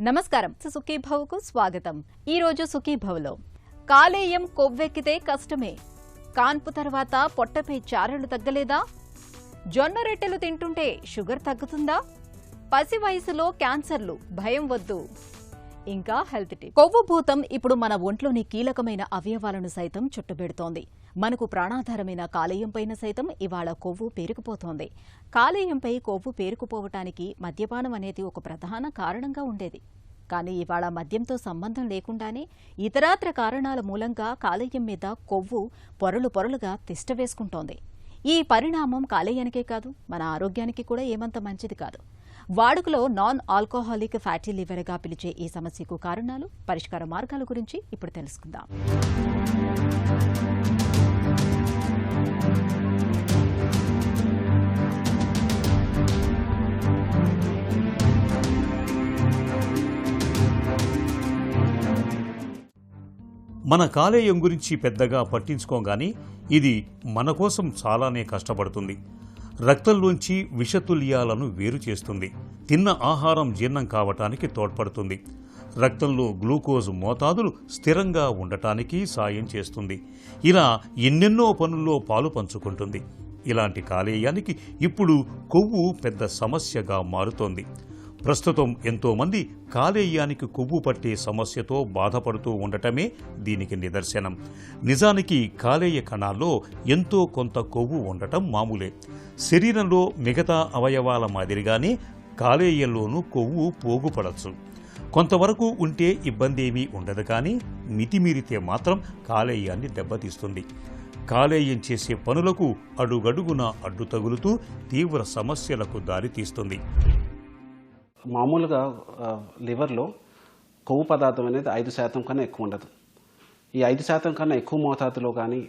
నమస్కారం. సుఖీభవకు స్వాగతం. ఈ రోజు సుఖీభవలో కాలేయం కొవ్వెక్కితే కష్టమే, కాన్పు తర్వాత పొట్టపై చారలు తగ్గలేదా, జొన్న రొట్టెలు తింటుంటే షుగర్ తగ్గుతుందా, పసి వయసులో క్యాన్సర్లు భయం వద్దు, ఇంకా హెల్త్ టిప్. కొవ్వు భూతం ఇప్పుడు మన ఒంట్లోని కీలకమైన అవయవాలను సైతం చుట్టుబెడుతోంది. మనకు ప్రాణాధారమైన కాలేయంపైన సైతం ఇవాళ కొవ్వు పేరుకుపోతోంది. కాలేయంపై కొవ్వు పేరుకుపోవటానికి మద్యపానం అనేది ఒక ప్రధాన కారణంగా ఉండేది. కానీ ఇవాళ మద్యంతో సంబంధం లేకుండానే ఇతరాత్ర కారణాల మూలంగా కాలేయం మీద కొవ్వు పొరలు పొరలుగా తిష్టవేసుకుంటోంది. ఈ పరిణామం కాలేయానికే కాదు, మన ఆరోగ్యానికి కూడా ఏమంత మంచిది కాదు. వాడుకలో నాన్ ఆల్కహాలిక్ ఫ్యాటీ లివర్గా పిలిచే ఈ సమస్యకు కారణాలు, పరిష్కార మార్గాల గురించి ఇప్పుడు తెలుసుకుందాం. మన కాలేయం గురించి పెద్దగా పట్టించుకోగాని ఇది మన కోసం చాలానే కష్టపడుతుంది. రక్తంలోంచి విషతుల్యాలను వేరు చేస్తుంది. తిన్న ఆహారం జీర్ణం కావటానికి తోడ్పడుతుంది. రక్తంలో గ్లూకోజ్ మోతాదులు స్థిరంగా ఉండటానికి సాయం చేస్తుంది. ఇలా ఎన్నెన్నో పనుల్లో పాలు పంచుకుంటుంది. ఇలాంటి కాలేయానికి ఇప్పుడు కొవ్వు పెద్ద సమస్యగా మారుతోంది. ప్రస్తుతం ఎంతోమంది కాలేయానికి కొవ్వు పట్టే సమస్యతో బాధపడుతూ ఉండటమే దీనికి నిదర్శనం. నిజానికి కాలేయ కణాల్లో ఎంతో కొంత కొవ్వు ఉండటం మామూలే. శరీరంలో మిగతా అవయవాల మాదిరిగానే కాలేయంలోనూ కొవ్వు పోగుపడచ్చు. కొంతవరకు ఉంటే ఇబ్బంది ఏమీ ఉండదు, కానీ మితిమీరితే మాత్రం కాలేయాన్ని దెబ్బతీస్తుంది. కాలేయం చేసే పనులకు అడుగడుగునా అడ్డు తగులుతూ తీవ్ర సమస్యలకు దారితీస్తుంది. మామూలుగా లివర్లో కొవ్వు పదార్థం అనేది 5% కన్నా ఎక్కువ ఉండదు. ఈ 5% కన్నా ఎక్కువ మోతాదులో కానీ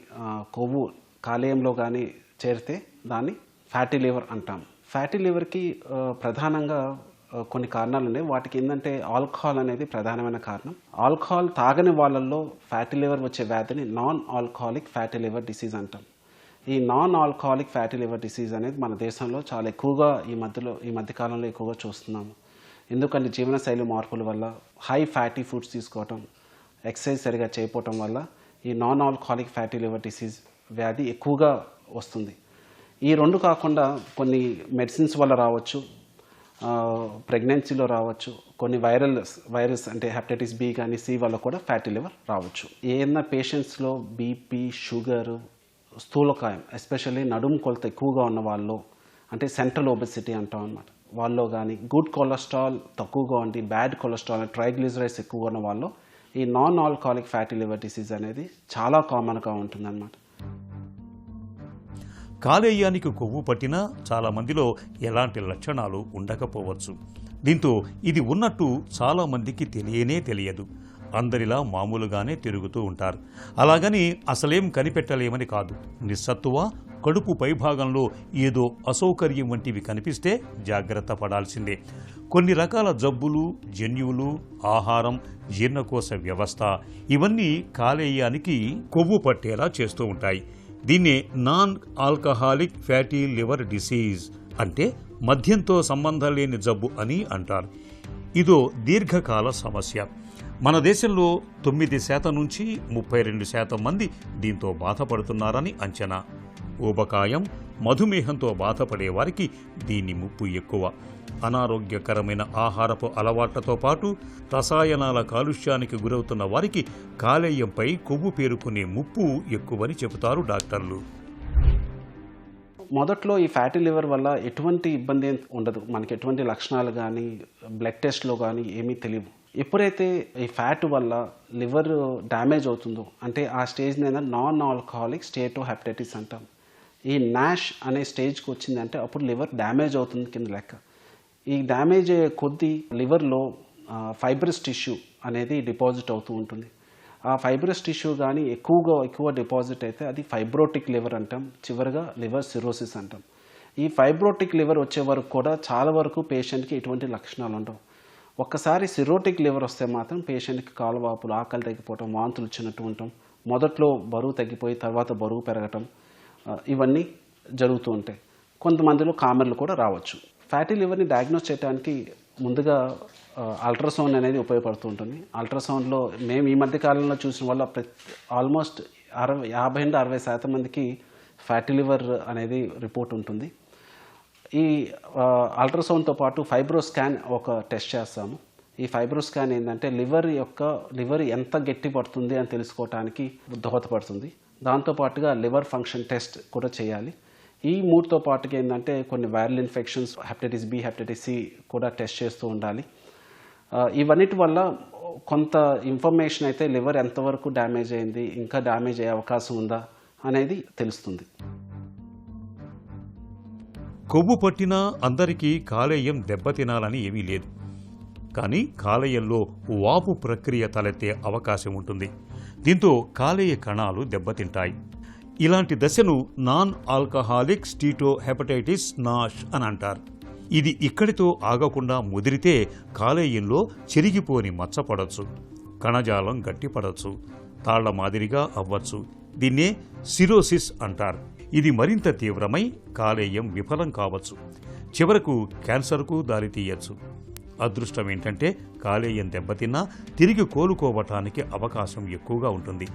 కొవ్వు కాలేయంలో కానీ చేరితే దాన్ని ఫ్యాటీ లివర్ అంటాం. ఫ్యాటీ లివర్కి ప్రధానంగా కొన్ని కారణాలు ఉన్నాయి. వాటికి ఏంటంటే ఆల్కహాల్ అనేది ప్రధానమైన కారణం. ఆల్కహాల్ తాగని వాళ్ళల్లో ఫ్యాటీ లివర్ వచ్చే వ్యాధిని non alcoholic fatty liver disease అంటాం. ఈ non alcoholic fatty liver disease అనేది మన దేశంలో చాలా ఎక్కువగా ఈ మధ్యకాలంలో ఎక్కువగా చూస్తున్నాము. ఎందుకంటే జీవనశైలి మార్పుల వల్ల, హై ఫ్యాటీ ఫుడ్స్ తీసుకోవటం, ఎక్సర్సైజ్ సరిగా చేయకపోవటం వల్ల ఈ non alcoholic fatty liver disease వ్యాధి ఎక్కువగా వస్తుంది. ఈ రెండు కాకుండా కొన్ని మెడిసిన్స్ వల్ల రావచ్చు, ప్రెగ్నెన్సీలో రావచ్చు, కొన్ని వైరస్ అంటే హెపటైటిస్ బి కానీ సి వల్ల కూడా ఫ్యాటీ లివర్ రావచ్చు. ఏదైనా పేషెంట్స్లో బీపీ, షుగరు, స్థూలకాయం, ఎస్పెషల్లీ నడుము కొలత ఎక్కువగా ఉన్న వాళ్ళు, అంటే సెంట్రల్ ఒబెసిటీ అంటాం అన్నమాట, వాళ్ళు కానీ గుడ్ కొలెస్ట్రాల్ తక్కువగా ఉండి బ్యాడ్ కొలెస్ట్రాల్ ట్రైగ్లిజరైడ్స్ ఎక్కువగా ఉన్న వాళ్ళు ఈ non alcoholic fatty liver disease అనేది చాలా కామన్గా ఉంటుందన్నమాట. కాలేయానికి కొవ్వు పట్టినా చాలా మందిలో ఎలాంటి లక్షణాలు ఉండకపోవచ్చు. దీంతో ఇది ఉన్నట్టు చాలా మందికి తెలియదు. అందరిలా మామూలుగానే తిరుగుతూ ఉంటారు. అలాగని అసలేం కనిపెట్టలేమని కాదు. నిస్సత్తువ, కడుపు పైభాగంలో ఏదో అసౌకర్యం వంటివి కనిపిస్తే జాగ్రత్త పడాల్సిందే. కొన్ని రకాల జబ్బులు, జన్యువులు, ఆహారం, జీర్ణకోశ వ్యవస్థ ఇవన్నీ కాలేయానికి కొవ్వు పట్టేలా చేస్తూ ఉంటాయి. దీన్నే non alcoholic fatty liver disease, అంటే మద్యంతో సంబంధం లేని జబ్బు అని అంటారు. ఇదో దీర్ఘకాల సమస్య. మన దేశంలో 9% నుంచి 32% మంది దీంతో బాధపడుతున్నారని అంచనా. ఊబకాయం, మధుమేహంతో బాధపడే వారికి దీని ముప్పు ఎక్కువ. అనారోగ్యకరమైన ఆహారపు అలవాట్లతో పాటు రసాయనాల కాలుష్యానికి గురవుతున్న వారికి కాలేయంపై కొవ్వు పేరుకునే ముప్పు ఎక్కువని చెబుతారు డాక్టర్లు. మొదట్లో ఈ ఫ్యాటీ లివర్ వల్ల ఎటువంటి ఇబ్బంది ఉండదు, మనకి ఎటువంటి లక్షణాలు కానీ బ్లడ్ టెస్ట్లో కానీ ఏమీ తెలియవు. ఎప్పుడైతే ఈ ఫ్యాట్ వల్ల లివర్ డ్యామేజ్ అవుతుందో, అంటే ఆ స్టేజ్ మీద నాన్ ఆల్కహాలిక్ స్టేటో హెపటైటిస్ అంటాం. ఈ నాష్ అనే స్టేజ్కి వచ్చిందంటే అప్పుడు లివర్ డ్యామేజ్ అవుతుంది కింద లెక్క. ఈ డ్యామేజ్ కొద్దీ లివర్లో ఫైబ్రస్ టిష్యూ అనేది డిపాజిట్ అవుతూ ఉంటుంది. ఆ ఫైబ్రస్ టిష్యూ కానీ ఎక్కువ డిపాజిట్ అయితే అది ఫైబ్రోటిక్ లివర్ అంటాం. చివరిగా లివర్ సిరోసిస్ అంటాం. ఈ ఫైబ్రోటిక్ లివర్ వచ్చే వరకు కూడా చాలా వరకు పేషెంట్కి ఎటువంటి లక్షణాలు ఉండవు. ఒక్కసారి సిరోటిక్ లివర్ వస్తే మాత్రం పేషెంట్కి కాలువాపులు, ఆకలి తగ్గిపోవటం, వాంతులు వచ్చినట్టు ఉండటం, మొదట్లో బరువు తగ్గిపోయి తర్వాత బరువు పెరగటం, ఇవన్నీ జరుగుతూ ఉంటాయి. కొంతమందిలో కామెర్లు కూడా రావచ్చు. ఫ్యాటీ లివర్ని డయాగ్నోస్ చేయడానికి ముందుగా అల్ట్రాసౌండ్ అనేది ఉపయోగపడుతూ ఉంటుంది. అల్ట్రాసౌండ్లో మేము ఈ మధ్య కాలంలో చూసిన వల్ల ఆల్మోస్ట్ 50-60% మందికి ఫ్యాటీ లివర్ అనేది రిపోర్ట్ ఉంటుంది. ఈ అల్ట్రాసౌండ్తో పాటు ఫైబ్రో స్కాన్ ఒక టెస్ట్ చేస్తాము. ఈ ఫైబ్రో స్కాన్ ఏంటంటే లివర్ ఎంత గట్టి పడుతుంది అని తెలుసుకోవడానికి దోహదపడుతుంది. దాంతోపాటుగా లివర్ ఫంక్షన్ టెస్ట్ కూడా చేయాలి. ఈ మూడుతో పాటుగా ఏంటంటే కొన్ని viral infections, hepatitis B, hepatitis C కూడా టెస్ట్ చేస్తూ ఉండాలి. ఇవన్నిటి వల్ల కొంత ఇన్ఫర్మేషన్ అయితే లివర్ ఎంతవరకు డ్యామేజ్ అయింది, ఇంకా డ్యామేజ్ అయ్యే అవకాశం ఉందా అనేది తెలుస్తుంది. కొవ్వు పట్టినా అందరికీ కాలేయం దెబ్బతినాలని ఏమీ లేదు. కానీ కాలేయంలో వాపు ప్రక్రియ తలెత్తే అవకాశం ఉంటుంది. దీంతో కాలేయ కణాలు దెబ్బతింటాయి. ఇలాంటి దశను non alcoholic steato hepatitis Nash అని అంటారు. ఇది ఇక్కడితో ఆగకుండా ముదిరితే కాలేయంలో చెరిగిపోని మచ్చపడవచ్చు, కణజాలం గట్టిపడవచ్చు, తాళ్ల మాదిరిగా అవ్వచ్చు. దీన్నే సిరోసిస్ అంటారు. ఇది మరింత తీవ్రమై కాలేయం విఫలం కావచ్చు, చివరకు క్యాన్సర్కు దారితీయచ్చు. అదృష్టం ఏంటంటే కాలేయం దెబ్బతిన్నా తిరిగి కోలుకోవటానికి అవకాశం ఎక్కువగా ఉంటుంది.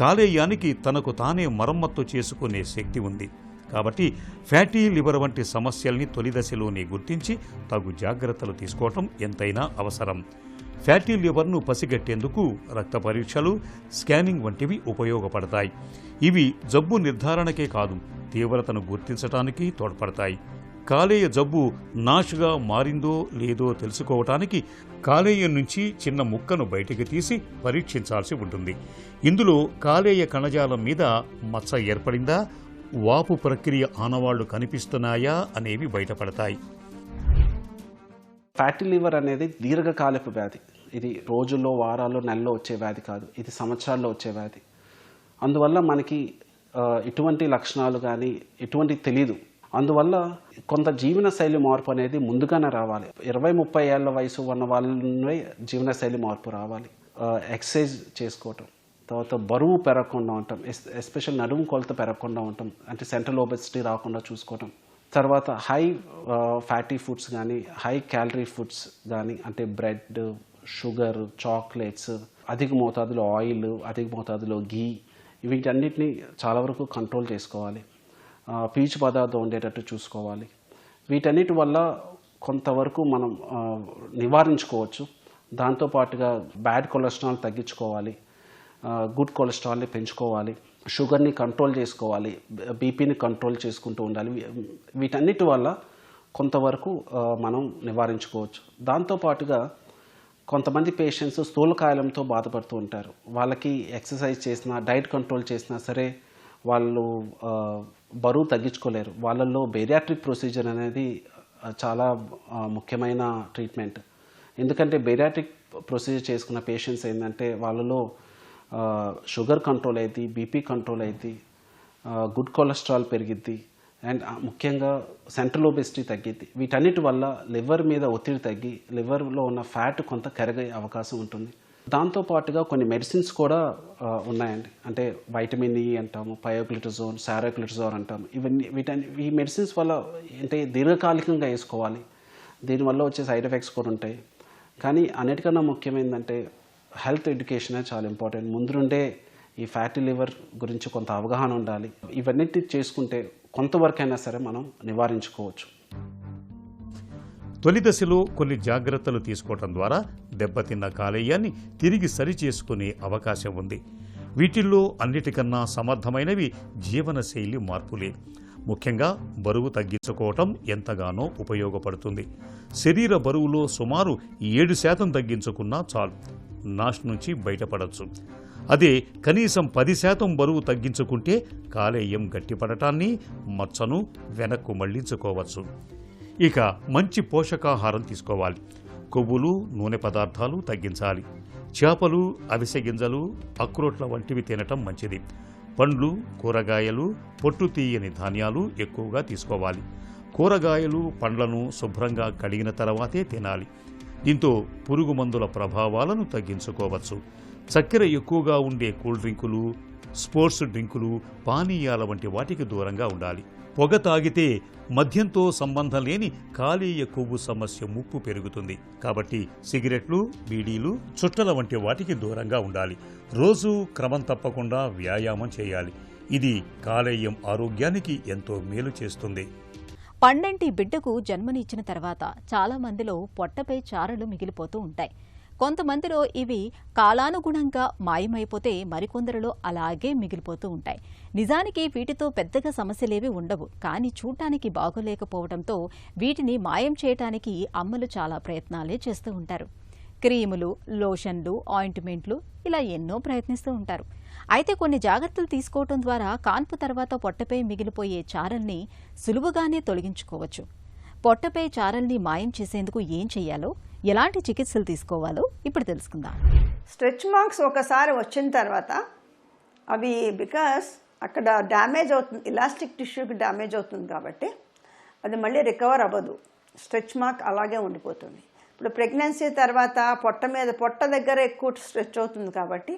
కాలేయానికి తనకు తానే మరమ్మత్తు చేసుకునే శక్తి ఉంది. కాబట్టి ఫ్యాటీ లివర్ వంటి సమస్యల్ని తొలి దశలోనే గుర్తించి తగు జాగ్రత్తలు తీసుకోవటం ఎంతైనా అవసరం. ఫ్యాటీ లివర్ను పసిగట్టేందుకు రక్త పరీక్షలు, స్కానింగ్ వంటివి ఉపయోగపడతాయి. ఇవి జబ్బు నిర్ధారణకే కాదు, తీవ్రతను గుర్తించటానికి తోడ్పడతాయి. కాలేయ జబ్బు నాష్గా మారిందో లేదో తెలుసుకోవటానికి కాలేయం నుంచి చిన్న ముక్కను బయటికి తీసి పరీక్షించాల్సి ఉంటుంది. ఇందులో కాలేయ కణజాలం మీద మచ్చ ఏర్పడిందా, వాపు ప్రక్రియ ఆనవాళ్లు కనిపిస్తున్నాయా అనేవి బయటపడతాయి. ఫ్యాటీ లివర్ అనేది దీర్ఘకాలపు వ్యాధి. ఇది రోజుల్లో, వారాల్లో, నెలలో వచ్చే వ్యాధి కాదు. ఇది సంవత్సరాల్లో వచ్చే వ్యాధి. అందువల్ల మనకి ఇటువంటి లక్షణాలు కానీ ఇటువంటి తెలీదు. అందువల్ల కొంత జీవనశైలి మార్పు అనేది ముందుగానే రావాలి. 20-30 ఏళ్ల వయసు ఉన్న వాళ్ళనే జీవనశైలి మార్పు రావాలి. ఎక్సర్సైజ్ చేసుకోవటం, తర్వాత బరువు పెరగకుండా ఉండటం, ఎస్పెషల్ నడుము కొలత పెరగకుండా ఉండటం, అంటే సెంట్రల్ ఒబెసిటీ రాకుండా చూసుకోవటం. తర్వాత హై ఫ్యాటీ ఫుడ్స్ కానీ హై క్యాలరీ ఫుడ్స్ కానీ, అంటే బ్రెడ్, షుగర్, చాక్లెట్స్, అధిక మోతాదులో ఆయిల్, అధిక మోతాదులో ఘీ, వీటన్నిటిని చాలా వరకు కంట్రోల్ చేసుకోవాలి. పీచు పదార్థం ఉండేటట్టు చూసుకోవాలి. వీటన్నిటి వల్ల కొంతవరకు మనం నివారించుకోవచ్చు. దాంతోపాటుగా బ్యాడ్ కొలెస్ట్రాల్ తగ్గించుకోవాలి, గుడ్ కొలెస్ట్రాల్ని పెంచుకోవాలి, షుగర్ని కంట్రోల్ చేసుకోవాలి, బీపీని కంట్రోల్ చేసుకుంటూ ఉండాలి. వీటన్నిటి వల్ల కొంతవరకు మనం నివారించుకోవచ్చు. దాంతోపాటుగా కొంతమంది పేషెంట్స్ స్థూలకాయంతో బాధపడుతూ ఉంటారు. వాళ్ళకి ఎక్సర్సైజ్ చేసినా, డైట్ కంట్రోల్ చేసినా సరే వాళ్ళు బరువు తగ్గించుకోలేరు. వాళ్ళల్లో బేరియాట్రిక్ ప్రొసీజర్ అనేది చాలా ముఖ్యమైన ట్రీట్మెంట్. ఎందుకంటే బేరియాట్రిక్ ప్రొసీజర్ చేసుకున్న పేషెంట్స్ ఏంటంటే వాళ్ళలో షుగర్ కంట్రోల్ అవుతుంది, బీపీ కంట్రోల్ అవుతుంది, గుడ్ కొలెస్ట్రాల్ పెరిగిద్ది, అండ్ ముఖ్యంగా సెంట్రల్ ఒబెసిటీ తగ్గిద్ది. వీటన్నిటి వల్ల లివర్ మీద ఒత్తిడి తగ్గి లివర్లో ఉన్న ఫ్యాట్ కొంత కరిగే అవకాశం ఉంటుంది. దాంతోపాటుగా కొన్ని మెడిసిన్స్ కూడా ఉన్నాయండి. అంటే వైటమిన్ ఈ అంటాము, పయోగ్లిటజోన్, సారోగ్లిటజోన్ అంటాము. ఈ మెడిసిన్స్ వల్ల అంటే దీర్ఘకాలికంగా వేసుకోవాలి. దీనివల్ల వచ్చే సైడ్ ఎఫెక్ట్స్ కూడా ఉంటాయి. కానీ అన్నిటికన్నా ముఖ్యమైనదంటే హెల్త్ ఎడ్యుకేషన్ చాలా ఇంపార్టెంట్. ముందు నుండే ఈ ఫ్యాటీ లివర్ గురించి కొంత అవగాహన ఉండాలి. ఇవన్నిటి చేసుకుంటే కొంతవరకైనా సరే మనం నివారించుకోవచ్చు. తొలి దశలో కొన్ని జాగ్రత్తలు తీసుకోవటం ద్వారా దెబ్బతిన్న కాలేయాన్ని తిరిగి సరిచేసుకునే అవకాశం ఉంది. వీటిల్లో అన్నిటికన్నా సమర్థమైనవి జీవనశైలి మార్పులే. ముఖ్యంగా బరువు తగ్గించుకోవటం ఎంతగానో ఉపయోగపడుతుంది. శరీర బరువులో సుమారు 7% తగ్గించుకున్నా చాలు, నాష్ నుంచి బయటపడవచ్చు. అదే కనీసం 10% బరువు తగ్గించుకుంటే కాలేయం గట్టిపడటాన్ని, మచ్చను వెనక్కు మళ్లించుకోవచ్చు. ఇక మంచి పోషకాహారం తీసుకోవాలి. కొవ్వులు, నూనె పదార్థాలు తగ్గించాలి. చేపలు, అవిసె గింజలు, అక్రోట్ల వంటివి తినటం మంచిది. పండ్లు, కూరగాయలు, పొట్టు తీయని ధాన్యాలు ఎక్కువగా తీసుకోవాలి. కూరగాయలు, పండ్లను శుభ్రంగా కడిగిన తర్వాతే తినాలి. దీంతో పురుగు మందుల ప్రభావాలను తగ్గించుకోవచ్చు. చక్కెర ఎక్కువగా ఉండే కూల్ డ్రింకులు, స్పోర్ట్స్ డ్రింకులు, పానీయాల వంటి వాటికి దూరంగా ఉండాలి. పొగ తాగితే మద్యంతో సంబంధం లేని కాలేయ కొవ్వు సమస్య ముప్పు పెరుగుతుంది. కాబట్టి సిగరెట్లు, బీడీలు, చుట్టల వంటి వాటికి దూరంగా ఉండాలి. రోజూ క్రమం తప్పకుండా వ్యాయామం చేయాలి. ఇది కాలేయం ఆరోగ్యానికి ఎంతో మేలు చేస్తుంది. పండంటి బిడ్డకు జన్మనిచ్చిన తర్వాత చాలా మందిలో పొట్టపై చారలు మిగిలిపోతూ ఉంటాయి. కొంతమందిలో ఇవి కాలానుగుణంగా మాయమైపోతే మరికొందరిలో అలాగే మిగిలిపోతూ ఉంటాయి. నిజానికి వీటితో పెద్దగా సమస్యలేవీ ఉండవు, కానీ చూడటానికి బాగోలేకపోవడంతో వీటిని మాయం చేయటానికి అమ్మలు చాలా ప్రయత్నాలే చేస్తూ ఉంటారు. క్రీములు, లోషన్లు, ఆయింట్మెంట్లు ఇలా ఎన్నో ప్రయత్నిస్తూ ఉంటారు. అయితే కొన్ని జాగ్రత్తలు తీసుకోవటం ద్వారా కాన్పు తర్వాత పొట్టపై మిగిలిపోయే చారల్ని సులువుగానే తొలగించుకోవచ్చు. పొట్టపై చారల్ని మాయం చేసేందుకు ఏం చెయ్యాలో, ఎలాంటి చికిత్సలు తీసుకోవాలో ఇప్పుడు తెలుసుకుందాం. స్ట్రెచ్ మార్క్స్ ఒకసారి వచ్చిన తర్వాత అవి బికాస్ అక్కడ డ్యామేజ్ అవుతుంది, ఇలాస్టిక్ టిష్యూకి డ్యామేజ్ అవుతుంది కాబట్టి అది మళ్ళీ రికవర్ అవ్వదు. స్ట్రెచ్ మార్క్ అలాగే ఉండిపోతుంది. ఇప్పుడు ప్రెగ్నెన్సీ తర్వాత పొట్ట దగ్గర ఎక్కువ స్ట్రెచ్ అవుతుంది కాబట్టి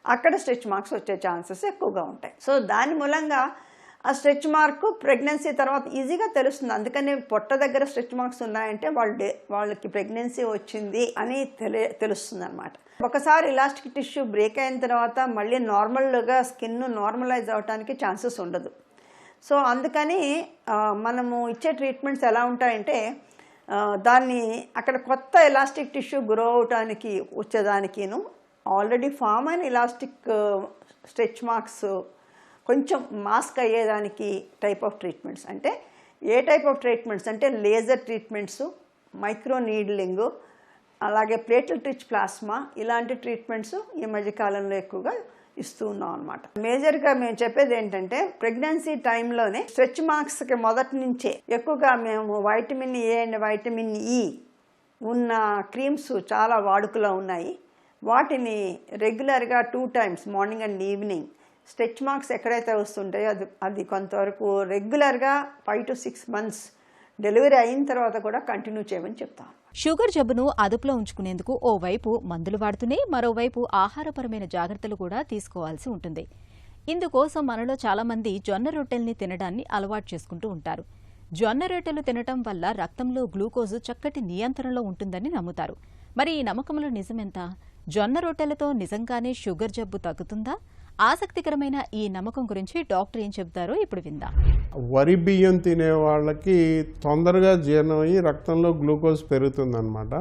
అక్కడ స్ట్రెచ్ మార్క్స్ వచ్చే ఛాన్సెస్ ఎక్కువగా ఉంటాయి. సో దాని మూలంగా ఆ స్ట్రెచ్ మార్క్ ప్రెగ్నెన్సీ తర్వాత ఈజీగా తెలుస్తుంది. అందుకని పొట్ట దగ్గర స్ట్రెచ్ మార్క్స్ ఉన్నాయంటే వాళ్ళకి ప్రెగ్నెన్సీ వచ్చింది అని తెలుస్తుంది అనమాట. ఒకసారి ఇలాస్టిక్ టిష్యూ బ్రేక్ అయిన తర్వాత మళ్ళీ నార్మల్గా స్కిన్ నార్మలైజ్ అవడానికి ఛాన్సెస్ ఉండదు. సో అందుకని మనము ఇచ్చే ట్రీట్మెంట్స్ ఎలా ఉంటాయంటే దాన్ని అక్కడ కొత్త ఎలాస్టిక్ టిష్యూ గ్రో అవటానికి వచ్చేదానికిను ఆల్రెడీ ఫామ్ అయిన ఇలాస్టిక్ స్ట్రెచ్ మార్క్స్ కొంచెం మాస్క్ అయ్యేదానికి టైప్ ఆఫ్ ట్రీట్మెంట్స్. అంటే ఏ టైప్ ఆఫ్ ట్రీట్మెంట్స్ అంటే లేజర్ ట్రీట్మెంట్స్, మైక్రో నీడ్లింగ్, అలాగే ప్లేటెడ్ రిచ్ ప్లాస్మా ఇలాంటి ట్రీట్మెంట్స్ ఈ మధ్యకాలంలో ఎక్కువగా ఇస్తూ ఉన్నాం అనమాట. మేజర్గా మేము చెప్పేది ఏంటంటే ప్రెగ్నెన్సీ టైంలోనే స్ట్రెచ్ మార్క్స్కి మొదటి నుంచే ఎక్కువగా మేము vitamin A and vitamin E ఉన్న క్రీమ్స్ చాలా వాడుకలో ఉన్నాయి. వాటిని రెగ్యులర్గా 2 times morning and evening stretch marks ఎక్కడైతే వస్తుంటాయో అది కొంతవరకు రెగ్యులర్గా 5 to 6 months డెలివరీ అయిన తర్వాత కూడా కంటిన్యూ చేయమని చెప్తాం. షుగర్ జబ్బును అదుపులో ఉంచుకునేందుకు ఓవైపు మందులు వాడుతూనే మరోవైపు ఆహారపరమైన జాగ్రత్తలు కూడా తీసుకోవాల్సి ఉంటుంది. ఇందుకోసం మనలో చాలా మంది జొన్న రొట్టెల్ని తినడాన్ని అలవాటు చేసుకుంటూ ఉంటారు. జొన్న రొట్టెలు తినటం వల్ల రక్తంలో గ్లూకోజు చక్కటి నియంత్రణలో ఉంటుందని నమ్ముతారు. మరి ఈ నమ్మకంలో నిజమెంత? జొన్న రొట్టెలతో నిజంగానే షుగర్ జబ్బు తగ్గుతుందా? ఆసక్తికరమైన ఈ నమ్మకం గురించి డాక్టర్ ఏం చెబుతారో ఇప్పుడు విందాం. వరి బియ్యం తినే వాళ్ళకి తొందరగా జీర్ణమయ్యి రక్తంలో గ్లూకోజ్ పెరుగుతుందన్నమాట.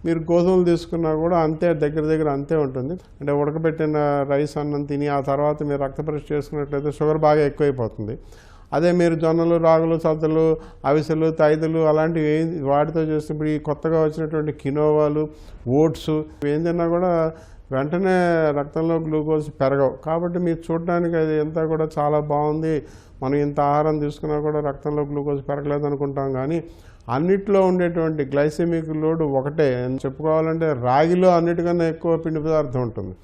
మీరు గోధుమలు తీసుకున్నా కూడా అంతే, దగ్గర అంతే ఉంటుంది. అంటే ఉడకబెట్టిన రైస్ అన్నం తిని ఆ తర్వాత మీరు రక్త పరీక్ష చేసుకున్నట్లయితే షుగర్ బాగా ఎక్కువైపోతుంది. అదే మీరు జొన్నలు, రాగులు, సద్దలు, అవిసెలు, తైదులు అలాంటివి వాటితో చేసినప్పుడు ఈ కొత్తగా వచ్చినటువంటి కినోవాలు, ఓట్స్ ఏం తిన్నా కూడా వెంటనే రక్తంలో గ్లూకోజ్ పెరగవు. కాబట్టి మీరు చూడడానికి అది అంతా కూడా చాలా బాగుంది, మనం ఇంత ఆహారం తీసుకున్నా కూడా రక్తంలో గ్లూకోజ్ పెరగలేదు అనుకుంటాం. కానీ అన్నిట్లో ఉండేటువంటి గ్లైసెమిక్ లోడ్ ఒకటే. చెప్పుకోవాలంటే రాగిలో అన్నిటికన్నా ఎక్కువ పిండి పదార్థం ఉంటుంది.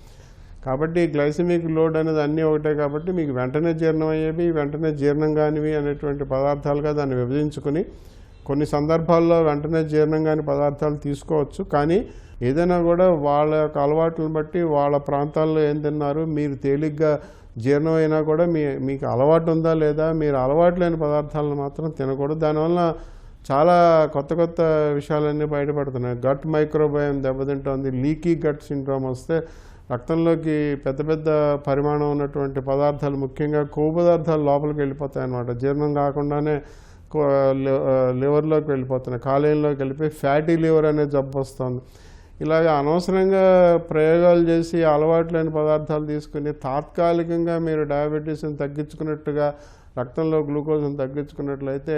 కాబట్టి గ్లైసెమిక్ లోడ్ అనేది అన్నీ ఒకటే. కాబట్టి మీకు వెంటనే జీర్ణం అయ్యేవి, వెంటనే జీర్ణం కానివి అనేటువంటి పదార్థాలుగా దాన్ని విభజించుకుని కొన్ని సందర్భాల్లో వెంటనే జీర్ణం కాని పదార్థాలు తీసుకోవచ్చు. కానీ ఏదైనా కూడా వాళ్ళ యొక్క అలవాట్లను బట్టి వాళ్ళ ప్రాంతాల్లో ఏం తిన్నారు, మీరు తేలిగ్గా జీర్ణం అయినా కూడా మీకు అలవాటు ఉందా లేదా, మీరు అలవాటు లేని పదార్థాలను మాత్రం తినకూడదు. దానివల్ల చాలా కొత్త విషయాలన్నీ బయటపడుతున్నాయి. గట్ మైక్రోబయోమ్ దెబ్బతింటుంది. లీకీ గట్ సిండ్రోమ్ వస్తే రక్తంలోకి పెద్ద పరిమాణం ఉన్నటువంటి పదార్థాలు, ముఖ్యంగా కొవ్వు పదార్థాలు లోపలికి వెళ్ళిపోతాయి అన్నమాట. జీర్ణం కాకుండానే లివర్లోకి వెళ్ళిపోతున్నాయి, కాలేయంలోకి వెళ్ళిపోయి ఫ్యాటీ లివర్ అనే జబ్బు వస్తుంది. ఇలాగ అనవసరంగా ప్రయోగాలు చేసి అలవాటు లేని పదార్థాలు తీసుకుని తాత్కాలికంగా మీరు డయాబెటీస్ని తగ్గించుకున్నట్టుగా, రక్తంలో గ్లూకోజ్ని తగ్గించుకున్నట్లయితే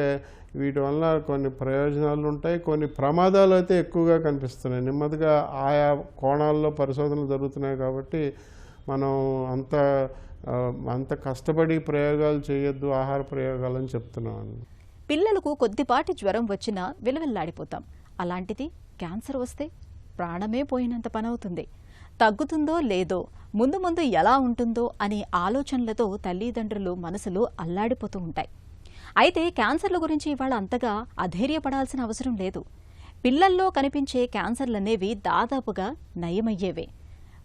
వీటి వల్ల కొన్ని ప్రయోజనాలు ఉంటాయి, కొన్ని ప్రమాదాలు అయితే ఎక్కువగా కనిపిస్తున్నాయి. నెమ్మదిగా ఆయా కోణాల్లో పరిశోధనలు జరుగుతున్నాయి. కాబట్టి మనం అంత కష్టపడి ప్రయోగాలు చేయొద్దు, ఆహార ప్రయోగాలు అని చెప్తున్నాను. పిల్లలకు కొద్దిపాటి జ్వరం వచ్చినా విలవిల్లాడిపోతాం. అలాంటిది క్యాన్సర్ వస్తే ప్రాణమే పోయినంత పనవుతుంది. తగ్గుతుందో లేదో, ముందు ఎలా ఉంటుందో అనే ఆలోచనలతో తల్లిదండ్రులు మనసులు అల్లాడిపోతూ ఉంటాయి. అయితే క్యాన్సర్ల గురించి ఇవాళ అంతగా అధైర్యపడాల్సిన అవసరం లేదు. పిల్లల్లో కనిపించే క్యాన్సర్లనేవి దాదాపుగా నయమయ్యేవే.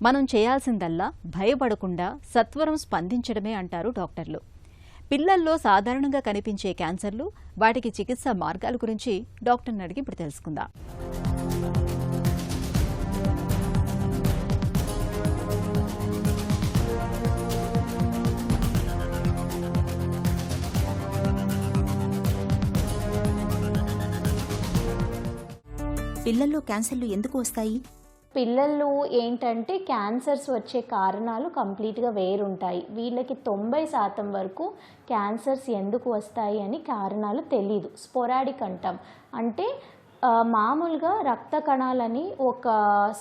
మనం చేయాల్సిందల్లా భయపడకుండా సత్వరం స్పందించడమే అంటారు డాక్టర్లు. పిల్లల్లో సాధారణంగా కనిపించే క్యాన్సర్లు, వాటికి చికిత్స మార్గాల గురించి డాక్టర్ని అడిగి ఇప్పుడు తెలుసుకుందాం. పిల్లల్లో క్యాన్సర్లు ఎందుకు వస్తాయి? పిల్లలు ఏంటంటే క్యాన్సర్స్ వచ్చే కారణాలు కంప్లీట్గా వేరుంటాయి. వీళ్ళకి 90% వరకు క్యాన్సర్స్ ఎందుకు వస్తాయి అని కారణాలు తెలీదు. స్పోరాడిక్ అంటాం. అంటే మామూలుగా రక్త కణాలని ఒక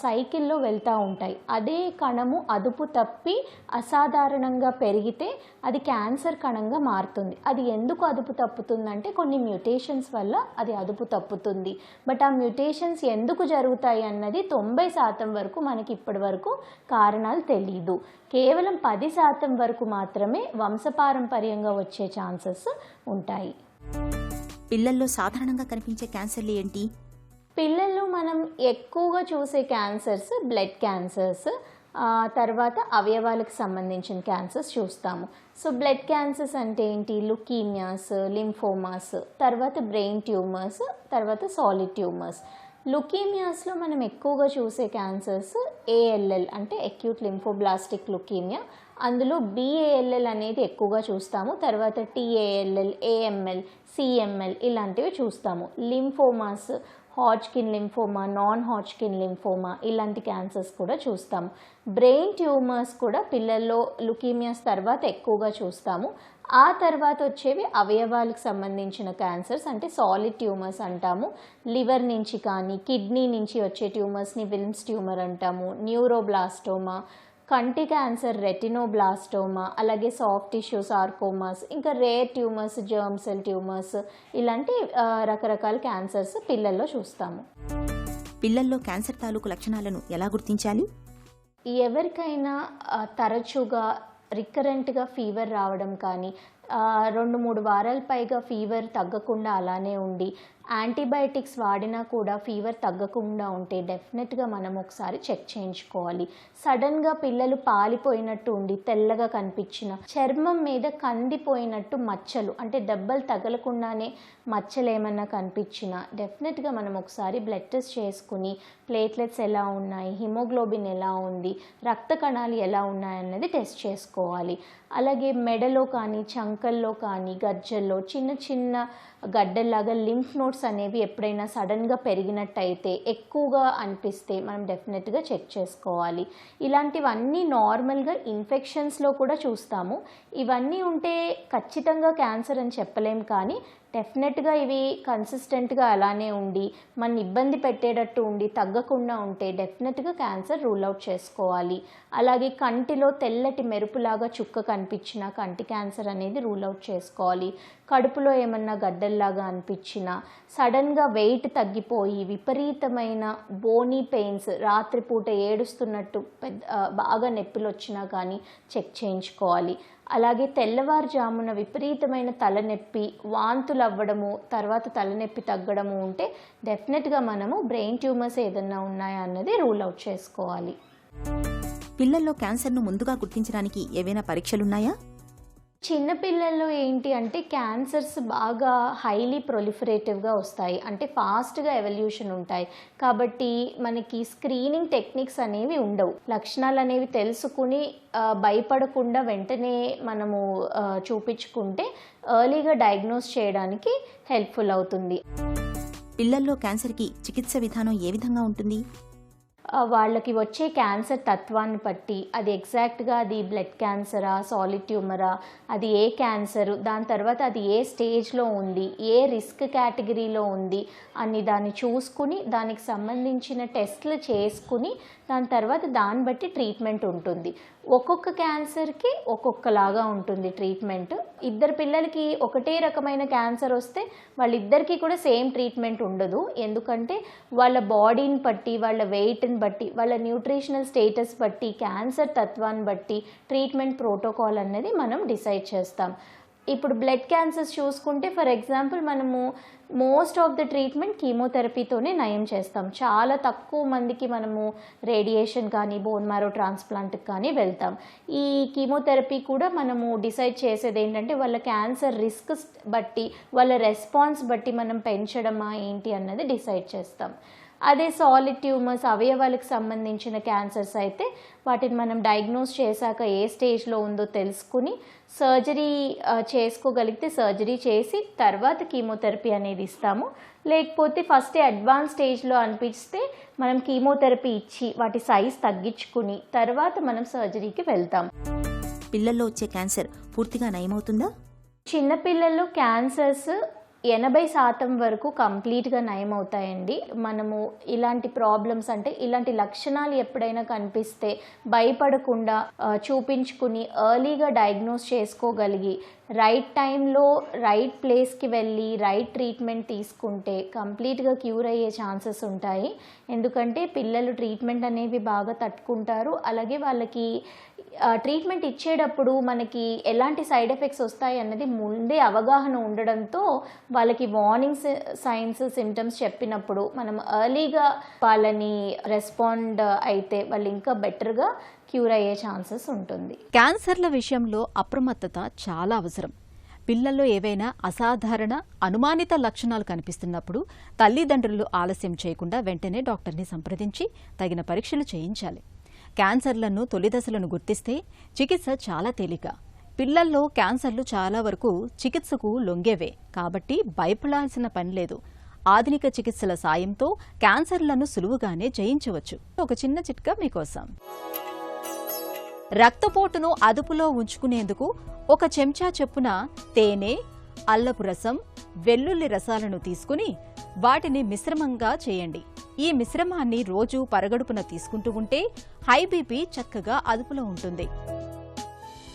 సైకిల్లో వెళ్తూ ఉంటాయి. అదే కణము అదుపు తప్పి అసాధారణంగా పెరిగితే అది క్యాన్సర్ కణంగా మారుతుంది. అది ఎందుకు అదుపు తప్పుతుందంటే కొన్ని మ్యూటేషన్స్ వల్ల అది అదుపు తప్పుతుంది. బట్ ఆ మ్యూటేషన్స్ ఎందుకు జరుగుతాయి అన్నది 90% వరకు మనకి ఇప్పటి వరకు కారణాలు తెలీదు. కేవలం 10% వరకు మాత్రమే వంశపారంపర్యంగా వచ్చే ఛాన్సెస్ ఉంటాయి. పిల్లల్లో సాధారణంగా కనిపించే క్యాన్సర్లు ఏంటి? పిల్లల్లో మనం ఎక్కువగా చూసే క్యాన్సర్స్ బ్లడ్ క్యాన్సర్స్, తర్వాత అవయవాలకు సంబంధించిన క్యాన్సర్స్ చూస్తాము. సో బ్లడ్ క్యాన్సర్స్ అంటే ఏంటి? లుకీమియాస్, లింఫోమాస్, తర్వాత బ్రెయిన్ ట్యూమర్స్, తర్వాత సాలిడ్ ట్యూమర్స్. లుకీమియాస్లో మనం ఎక్కువగా చూసే క్యాన్సర్స్ ఏఎల్ఎల్ అంటే అక్యూట్ లింఫోబ్లాస్టిక్ లుకీమియా. అందులో BALL అనేది ఎక్కువగా చూస్తాము. తర్వాత TALL, AML, CML ఇలాంటివి చూస్తాము. లింఫోమాస్, హాడ్జ్కిన్ లింఫోమా, నాన్ హాడ్జ్కిన్ లింఫోమా ఇలాంటి క్యాన్సర్స్ కూడా చూస్తాము. బ్రెయిన్ ట్యూమర్స్ కూడా పిల్లల్లో లుకీమియాస్ తర్వాత ఎక్కువగా చూస్తాము. ఆ తర్వాత వచ్చేవి అవయవాలకు సంబంధించిన క్యాన్సర్స్ అంటే సాలిడ్ ట్యూమర్స్ అంటాము. లివర్ నుంచి కానీ కిడ్నీ నుంచి వచ్చే ట్యూమర్స్ని విల్మ్స్ ట్యూమర్ అంటాము. న్యూరోబ్లాస్టోమా, కంటి క్యాన్సర్ రెటినోబ్లాస్టోమా, అలాగే సాఫ్ట్ టిష్యూ సార్కోమాస్, ఇంకా rare tumours, germ cell tumours ఇలాంటి రకరకాల క్యాన్సర్స్ పిల్లల్లో చూస్తాము. పిల్లల్లో క్యాన్సర్ తాలూకు లక్షణాలను ఎలా గుర్తించాలి? ఎవరికైనా తరచుగా రికరెంట్గా ఫీవర్ రావడం కానీ 2-3 వారాల పైగా ఫీవర్ తగ్గకుండా అలానే ఉండి యాంటీబయాటిక్స్ వాడినా కూడా ఫీవర్ తగ్గకుండా ఉంటే డెఫినెట్గా మనం ఒకసారి చెక్ చేయించుకోవాలి. సడన్గా పిల్లలు పాలిపోయినట్టు ఉండి తెల్లగా కనిపించిన, చర్మం మీద కందిపోయినట్టు మచ్చలు అంటే దెబ్బలు తగలకుండానే మచ్చలు ఏమన్నా కనిపించినా డెఫినెట్గా మనం ఒకసారి బ్లడ్ టెస్ట్ చేసుకుని ప్లేట్లెట్స్ ఎలా ఉన్నాయి, హిమోగ్లోబిన్ ఎలా ఉంది, రక్త కణాలు ఎలా ఉన్నాయన్నది టెస్ట్ చేసుకోవాలి. అలాగే మెడలో కానీ చంకల్లో కానీ గజ్జల్లో చిన్న చిన్న గడ్డల్లాగా లింఫ్ నోడ్స్ అనేవి ఎప్పుడైనా సడన్గా పెరిగినట్టయితే ఎక్కువగా అనిపిస్తే మనం డెఫినెట్గా చెక్ చేసుకోవాలి. ఇలాంటివన్నీ నార్మల్గా ఇన్ఫెక్షన్స్లో కూడా చూస్తాము. ఇవన్నీ ఉంటే ఖచ్చితంగా క్యాన్సర్ అని చెప్పలేం, కానీ డెఫినెట్గా ఇవి కన్సిస్టెంట్గా అలానే ఉండి మన ఇబ్బంది పెట్టేటట్టు ఉండి తగ్గకుండా ఉంటే డెఫినెట్గా క్యాన్సర్ రూల్ అవుట్ చేసుకోవాలి. అలాగే కంటిలో తెల్లటి మెరుపులాగా చుక్క కనిపించినా కంటి క్యాన్సర్ అనేది రూల్ అవుట్ చేసుకోవాలి. కడుపులో ఏమన్నా గడ్డల్లాగా అనిపించినా, సడన్గా వెయిట్ తగ్గిపోయి విపరీతమైన బోనీ పెయిన్స్, రాత్రిపూట ఏడుస్తున్నట్టు బాగా నొప్పులు వచ్చినా కానీ చెక్ చేయించుకోవాలి. అలాగే తెల్లవారుజామున విపరీతమైన తలనొప్పి, వాంతులు అవ్వడము, తర్వాత తలనొప్పి తగ్గడము ఉంటే డెఫినెట్గా మనము బ్రెయిన్ ట్యూమర్స్ ఏదన్నా ఉన్నాయా అన్నది రూల్ అవుట్ చేసుకోవాలి. పిల్లల్లో క్యాన్సర్ను ముందుగా గుర్తించడానికి ఏవైనా పరీక్షలున్నాయా? చిన్నపిల్లల్లో ఏంటి అంటే క్యాన్సర్స్ బాగా హైలీ ప్రొలిఫరేటివ్గా వస్తాయి, అంటే ఫాస్ట్గా ఎవల్యూషన్ ఉంటాయి. కాబట్టి మనకి స్క్రీనింగ్ టెక్నిక్స్ అనేవి ఉండవు. లక్షణాలు అనేవి తెలుసుకుని భయపడకుండా వెంటనే మనము చూపించుకుంటే ఎర్లీగా డయాగ్నోస్ చేయడానికి హెల్ప్ఫుల్ అవుతుంది. పిల్లల్లో క్యాన్సర్కి చికిత్స విధానం ఏ విధంగా ఉంటుంది? వాళ్ళకి వచ్చే క్యాన్సర్ తత్వాన్ని బట్టి అది ఎగ్జాక్ట్గా అది బ్లడ్ క్యాన్సరా, సాలిడ్ ట్యూమరా, అది ఏ క్యాన్సరు, దాని తర్వాత అది ఏ స్టేజ్లో ఉంది, ఏ రిస్క్ కేటగిరీలో ఉంది అని దాన్ని చూసుకుని దానికి సంబంధించిన టెస్ట్లు చేసుకుని దాని తర్వాత దాన్ని బట్టి ట్రీట్మెంట్ ఉంటుంది. ఒక్కొక్క క్యాన్సర్కి ఒక్కొక్కలాగా ఉంటుంది ట్రీట్మెంట్. ఇద్దరు పిల్లలకి ఒకటే రకమైన క్యాన్సర్ వస్తే వాళ్ళిద్దరికీ కూడా సేమ్ ట్రీట్మెంట్ ఉండదు. ఎందుకంటే వాళ్ళ బాడీని బట్టి, వాళ్ళ వెయిట్ని బట్టి, వాళ్ళ న్యూట్రిషనల్ స్టేటస్ బట్టి, క్యాన్సర్ తత్వాన్ని బట్టి ట్రీట్మెంట్ ప్రోటోకాల్ అనేది మనం డిసైడ్ చేస్తాం. ఇప్పుడు బ్లడ్ క్యాన్సర్స్ చూసుకుంటే ఫర్ ఎగ్జాంపుల్ మనము మోస్ట్ ఆఫ్ ద ట్రీట్మెంట్ కీమోథెరపీతోనే నయం చేస్తాం. చాలా తక్కువ మందికి మనము రేడియేషన్ కానీ బోన్ మ్యారో ట్రాన్స్ప్లాంట్కి కానీ వెళ్తాం. ఈ కీమోథెరపీ కూడా మనము డిసైడ్ చేసేది ఏంటంటే వాళ్ళ క్యాన్సర్ రిస్క్ బట్టి వాళ్ళ రెస్పాన్స్ బట్టి మనం పెంచడమా ఏంటి అన్నది డిసైడ్ చేస్తాం. అదే సాలిడ్ ట్యూమర్స్ అవయవాలకు సంబంధించిన క్యాన్సర్స్ అయితే వాటిని మనం డయాగ్నోస్ చేశాక ఏ స్టేజ్లో ఉందో తెలుసుకుని సర్జరీ చేసుకోగలిగితే సర్జరీ చేసి తర్వాత కీమోథెరపీ అనేది ఇస్తాము. లేకపోతే ఫస్ట్ అడ్వాన్స్ స్టేజ్లో అనిపిస్తే మనం కీమోథెరపీ ఇచ్చి వాటి సైజ్ తగ్గించుకుని తర్వాత మనం సర్జరీకి వెళ్తాం. పిల్లల్లో వచ్చే క్యాన్సర్ పూర్తిగా నయమవుతుందా? చిన్నపిల్లల్లో క్యాన్సర్స్ 80% వరకు కంప్లీట్గా నయమవుతాయండి. మనము ఇలాంటి ప్రాబ్లమ్స్ అంటే ఇలాంటి లక్షణాలు ఎప్పుడైనా కనిపిస్తే భయపడకుండా చూపించుకుని ఎర్లీగా డయాగ్నోస్ చేసుకోగలిగి రైట్ టైంలో రైట్ ప్లేస్కి వెళ్ళి రైట్ ట్రీట్మెంట్ తీసుకుంటే కంప్లీట్గా క్యూర్ అయ్యే ఛాన్సెస్ ఉంటాయి. ఎందుకంటే పిల్లలు ట్రీట్మెంట్ అనేవి బాగా తట్టుకుంటారు. అలాగే వాళ్ళకి ట్రీట్మెంట్ ఇచ్చేటప్పుడు మనకి ఎలాంటి సైడ్ ఎఫెక్ట్స్ వస్తాయి అన్నది ముందే అవగాహన ఉండడంతో వాళ్ళకి వార్నింగ్ సైన్స్ సిమ్టమ్స్ చెప్పినప్పుడు మనం ఎర్లీగా వాళ్ళని రెస్పాండ్ అయితే వాళ్ళు ఇంకా బెటర్గా క్యూర్ అయ్యే ఛాన్సెస్ ఉంటుంది. క్యాన్సర్ల విషయంలో అప్రమత్తత చాలా అవసరం. పిల్లల్లో ఏవైనా అసాధారణ అనుమానిత లక్షణాలు కనిపిస్తున్నప్పుడు తల్లిదండ్రులు ఆలస్యం చేయకుండా వెంటనే డాక్టర్ని సంప్రదించి తగిన పరీక్షలు చేయించాలి. క్యాన్సర్లను తొలి దశలను గుర్తిస్తే చికిత్స చాలా తేలిక. పిల్లల్లో క్యాన్సర్లు చాలా వరకు చికిత్సకు లొంగేవే కాబట్టి భయపడాల్సిన పని లేదు. ఆధునిక చికిత్సల సాయంతో క్యాన్సర్లను సులువుగానే జయించవచ్చు. ఒక చిన్న చిట్కా మీకోసం. రక్తపోటును అదుపులో ఉంచుకునేందుకు 1 చెంచా చొప్పున తేనె, అల్లపు రసం, వెల్లుల్లి రసాలను తీసుకుని వాటిని మిశ్రమంగా చేయండి. ఈ మిశ్రమాన్ని రోజు పరగడుపున తీసుకుంటూ ఉంటే హై బీపీ చక్కగా అదుపులో ఉంటుంది.